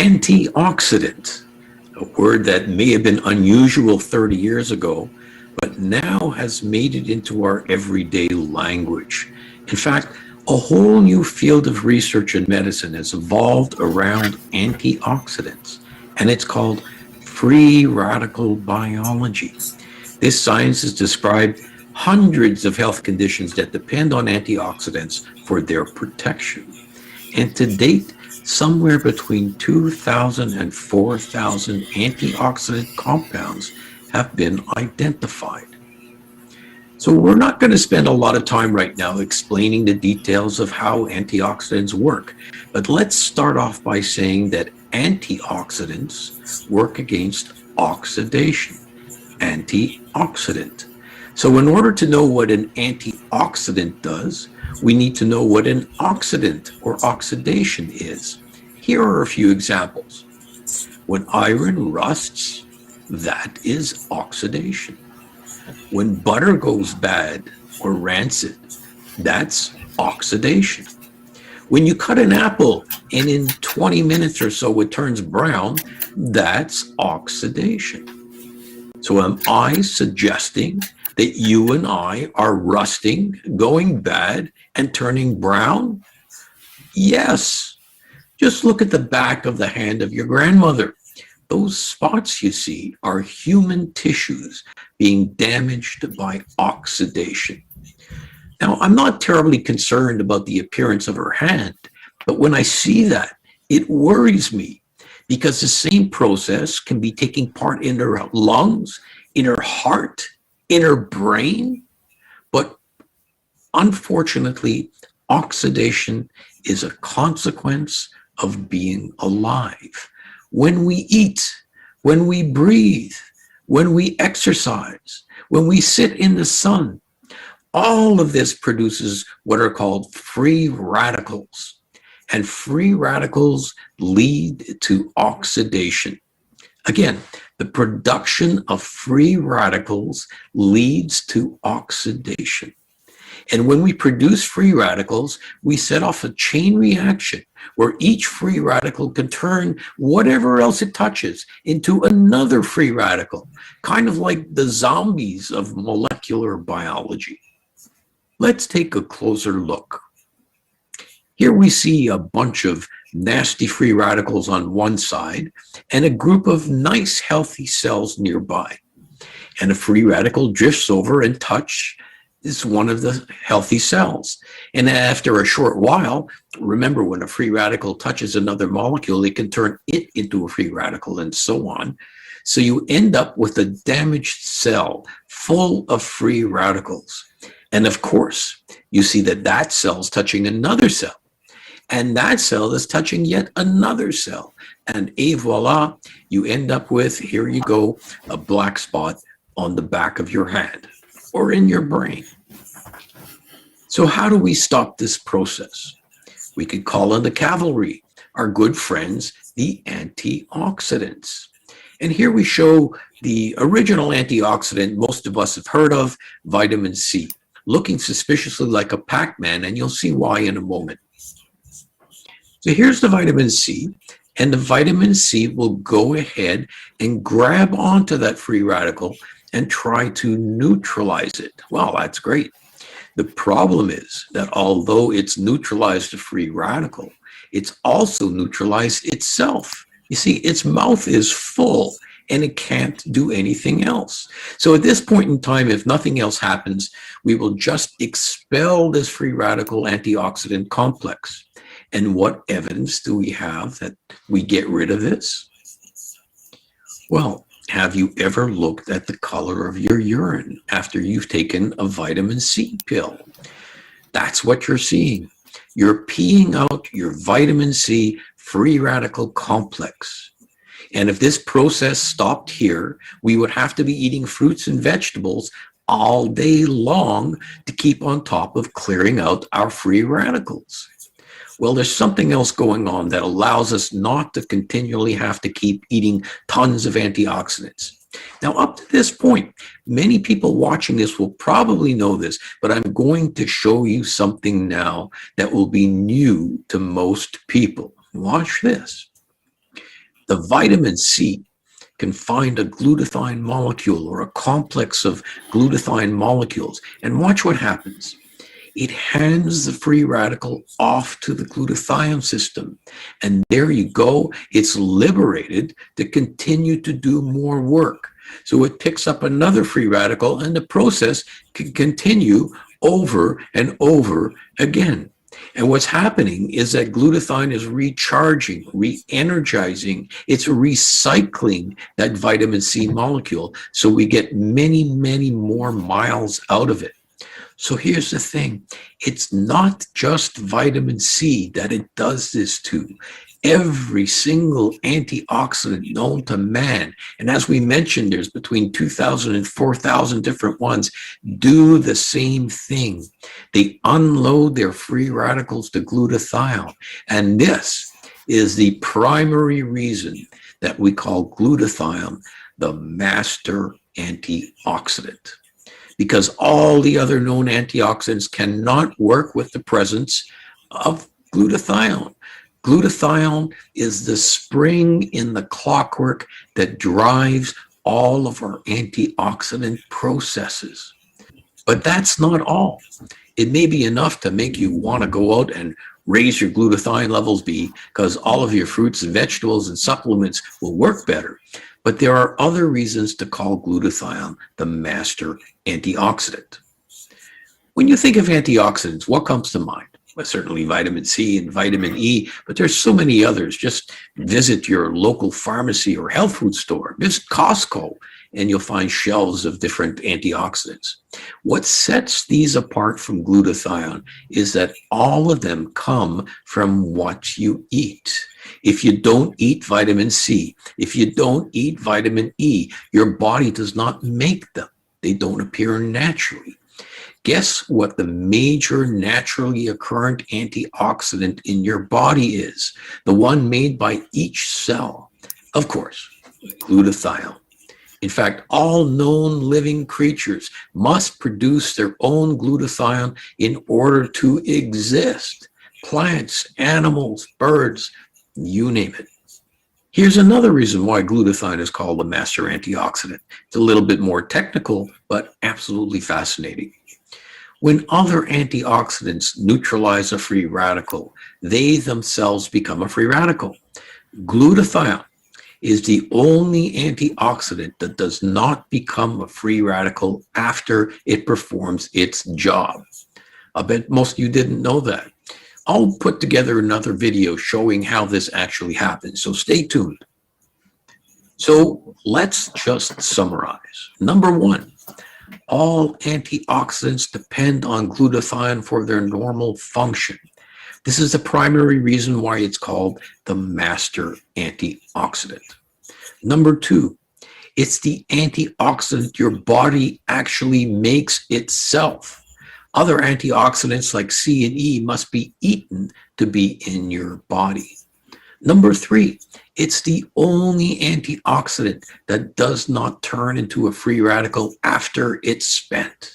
Antioxidant, a word that may have been unusual 30 years ago, but now has made it into our everyday language. In fact, a whole new field of research in medicine has evolved around antioxidants, and it's called free radical biology. This science has described hundreds of health conditions that depend on antioxidants for their protection. And to date, somewhere between 2,000 and 4,000 antioxidant compounds have been identified. So we're not going to spend a lot of time right now explaining the details of how antioxidants work, but let's start off by saying that antioxidants work against oxidation. Antioxidant. So in order to know what an antioxidant does, we need to know what an oxidant or oxidation is. Here are a few examples. When iron rusts, that is oxidation. When butter goes bad or rancid, that's oxidation. When you cut an apple and in 20 minutes or so it turns brown, that's oxidation. So am I suggesting that you and I are rusting, going bad, and turning brown? Yes. Just look at the back of the hand of your grandmother. Those spots you see are human tissues being damaged by oxidation. Now, I'm not terribly concerned about the appearance of her hand, but when I see that, it worries me because the same process can be taking part in her lungs, in her heart, in her brain. But unfortunately, oxidation is a consequence of being alive. When we eat, when we breathe, when we exercise, when we sit in the sun, all of this produces what are called free radicals. And free radicals lead to oxidation. Again, the production of free radicals leads to oxidation. And when we produce free radicals, we set off a chain reaction where each free radical can turn whatever else it touches into another free radical, kind of like the zombies of molecular biology. Let's take a closer look. Here we see a bunch of nasty free radicals on one side and a group of nice healthy cells nearby. And a free radical drifts over and touches one of the healthy cells. And after a short while, remember when a free radical touches another molecule, it can turn it into a free radical and so on. So you end up with a damaged cell full of free radicals. And of course, you see that that cell's touching another cell. And that cell is touching yet another cell. And voila, you end up with, here you go, a black spot on the back of your hand or in your brain. So how do we stop this process? We could call on the cavalry, our good friends, the antioxidants. And here we show the original antioxidant most of us have heard of, vitamin C, looking suspiciously like a Pac-Man, and you'll see why in a moment. So here's the vitamin C, and the vitamin C will go ahead and grab onto that free radical and try to neutralize it. Well, that's great. The problem is that although it's neutralized the free radical, it's also neutralized itself. You see, its mouth is full and it can't do anything else. So at this point in time, if nothing else happens, we will just expel this free radical antioxidant complex. And what evidence do we have that we get rid of this? Well, have you ever looked at the color of your urine after you've taken a vitamin C pill? That's what you're seeing. You're peeing out your vitamin C free radical complex. And if this process stopped here, we would have to be eating fruits and vegetables all day long to keep on top of clearing out our free radicals. Well, there's something else going on that allows us not to continually have to keep eating tons of antioxidants. Now, up to this point, many people watching this will probably know this, but I'm going to show you something now that will be new to most people. Watch this. The vitamin C can find a glutathione molecule or a complex of glutathione molecules, and watch what happens. It hands the free radical off to the glutathione system. And there you go. It's liberated to continue to do more work. So it picks up another free radical, and the process can continue over and over again. And what's happening is that glutathione is recharging, re-energizing, it's recycling that vitamin C molecule. So we get many, many more miles out of it. So here's the thing. It's not just vitamin C that it does this to. Every single antioxidant known to man, and as we mentioned, there's between 2,000 and 4,000 different ones, do the same thing. They unload their free radicals to glutathione. And this is the primary reason that we call glutathione the master antioxidant. Because all the other known antioxidants cannot work with the presence of glutathione. Glutathione is the spring in the clockwork that drives all of our antioxidant processes. But that's not all. It may be enough to make you want to go out and raise your glutathione levels because all of your fruits and vegetables and supplements will work better. But there are other reasons to call glutathione the master antioxidant. When you think of antioxidants, what comes to mind? Well, certainly vitamin C and vitamin E, but there's so many others. Just visit your local pharmacy or health food store, visit Costco, and you'll find shelves of different antioxidants. What sets these apart from glutathione is that all of them come from what you eat. If you don't eat vitamin C, if you don't eat vitamin E, your body does not make them. They don't appear naturally. Guess what the major naturally occurrent antioxidant in your body is? The one made by each cell. Of course, glutathione. In fact, all known living creatures must produce their own glutathione in order to exist. Plants, animals, birds, you name it. Here's another reason why glutathione is called the master antioxidant. It's a little bit more technical, but absolutely fascinating. When other antioxidants neutralize a free radical, they themselves become a free radical. Glutathione is the only antioxidant that does not become a free radical after it performs its job. I bet most of you didn't know that. I'll put together another video showing how this actually happens, so stay tuned. So let's just summarize. Number one, all antioxidants depend on glutathione for their normal function. This is the primary reason why it's called the master antioxidant. Number two, it's the antioxidant your body actually makes itself. Other antioxidants like C and E must be eaten to be in your body. Number three, it's the only antioxidant that does not turn into a free radical after it's spent.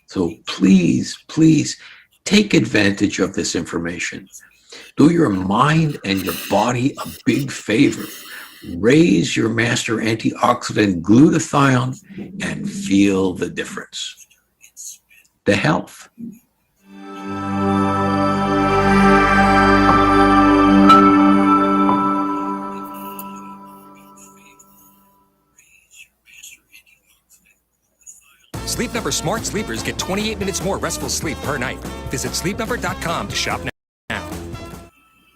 So please, please take advantage of this information. Do your mind and your body a big favor. Raise your master antioxidant glutathione and feel the difference. The health. Sleep Number smart sleepers get 28 minutes more restful sleep per night. Visit sleepnumber.com to shop now.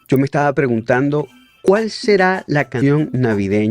Yo me estaba preguntando, ¿cuál será la canción navideña